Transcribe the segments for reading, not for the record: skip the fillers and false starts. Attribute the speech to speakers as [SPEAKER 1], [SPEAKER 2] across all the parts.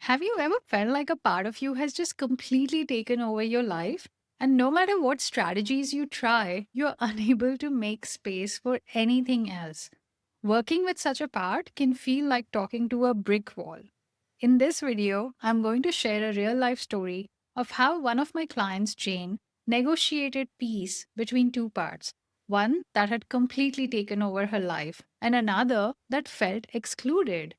[SPEAKER 1] Have you ever felt like a part of you has just completely taken over your life? And no matter what strategies you try, you're unable to make space for anything else. Working with such a part can feel like talking to a brick wall. In this video, I'm going to share a real life story of how one of my clients, Jane, negotiated peace between two parts, one that had completely taken over her life, and another that felt excluded.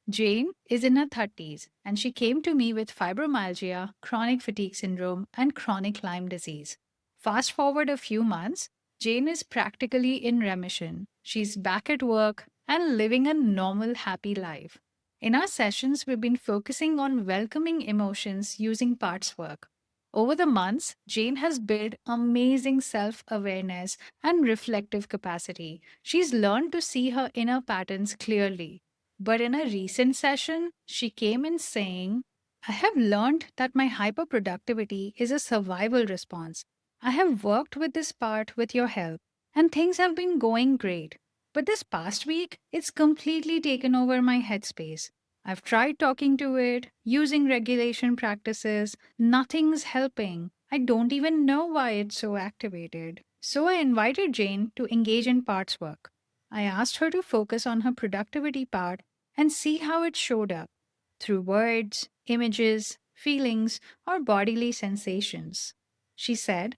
[SPEAKER 1] Jane is in her 30s and she came to me with fibromyalgia, chronic fatigue syndrome, and chronic Lyme disease. Fast forward a few months, Jane is practically in remission. She's back at work and living a normal, happy life. In our sessions, we've been focusing on welcoming emotions using parts work. Over the months, Jane has built amazing self awareness and reflective capacity. She's learned to see her inner patterns clearly. But in a recent session, she came in saying, I have learned that my hyperproductivity is a survival response. I have worked with this part with your help, and things have been going great. But this past week, it's completely taken over my headspace. I've tried talking to it, using regulation practices, nothing's helping. I don't even know why it's so activated. So I invited Jane to engage in parts work. I asked her to focus on her productivity part and see how it showed up through words, images, feelings, or bodily sensations. She said,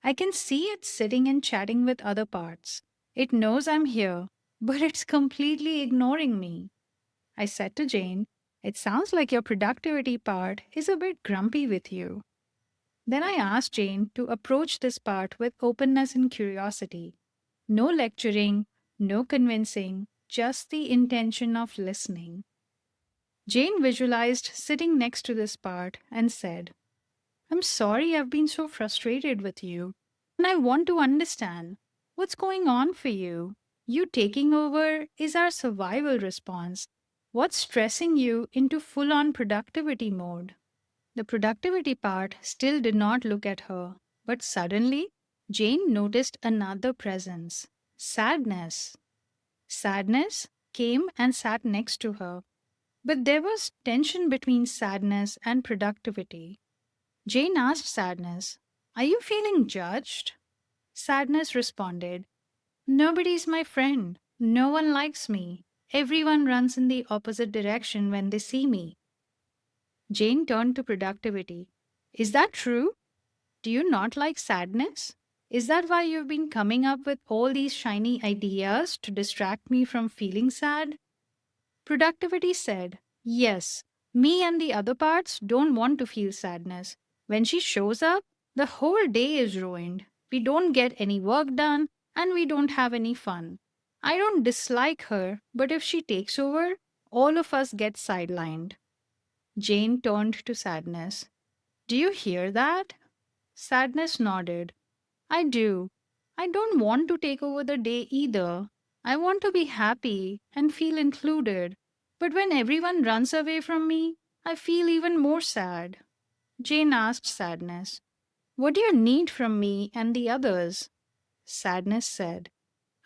[SPEAKER 1] I can see it sitting and chatting with other parts. It knows I'm here, but it's completely ignoring me. I said to Jane, it sounds like your productivity part is a bit grumpy with you. Then I asked Jane to approach this part with openness and curiosity. No lecturing, no convincing, just the intention of listening. Jane visualized sitting next to this part and said, I'm sorry I've been so frustrated with you, and I want to understand what's going on for you. You taking over is our survival response. What's stressing you into full on productivity mode? The productivity part still did not look at her, but suddenly Jane noticed another presence sadness. Sadness came and sat next to her, but there was tension between sadness and productivity. Jane asked Sadness, are you feeling judged? Sadness responded, nobody's my friend. No one likes me. Everyone runs in the opposite direction when they see me. Jane turned to productivity. Is that true? Do you not like sadness? Is that why you've been coming up with all these shiny ideas to distract me from feeling sad? Productivity said, yes, me and the other parts don't want to feel sadness. When she shows up, the whole day is ruined. We don't get any work done and we don't have any fun. I don't dislike her, but if she takes over, all of us get sidelined. Jane turned to Sadness. Do you hear that? Sadness nodded. I do. I don't want to take over the day either. I want to be happy and feel included. But when everyone runs away from me, I feel even more sad. Jane asked Sadness, what do you need from me and the others? Sadness said,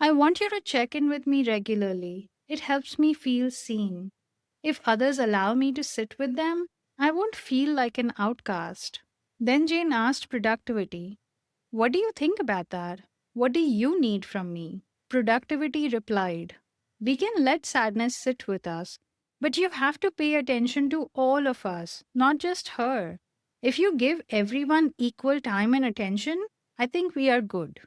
[SPEAKER 1] I want you to check in with me regularly. It helps me feel seen. If others allow me to sit with them, I won't feel like an outcast. Then Jane asked Productivity, what do you think about that? What do you need from me? Productivity replied, we can let sadness sit with us, but you have to pay attention to all of us, not just her. If you give everyone equal time and attention, I think we are good.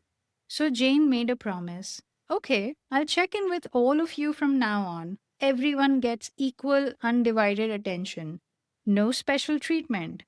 [SPEAKER 1] So Jane made a promise. Okay, I'll check in with all of you from now on. Everyone gets equal, undivided attention. No special treatment.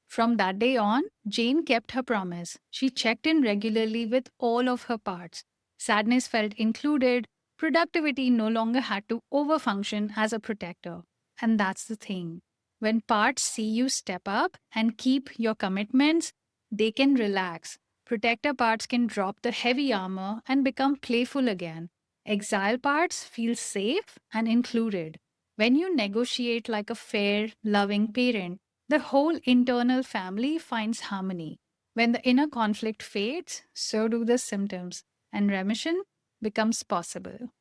[SPEAKER 1] From that day on, Jane kept her promise. She checked in regularly with all of her parts. Sadness felt included. Productivity no longer had to overfunction as a protector. And that's the thing. When parts see you step up and keep your commitments, they can relax. Protector parts can drop the heavy armor and become playful again. Exile parts feel safe and included. When you negotiate like a fair, loving parent, the whole internal family finds harmony. When the inner conflict fades, so do the symptoms, and remission becomes possible.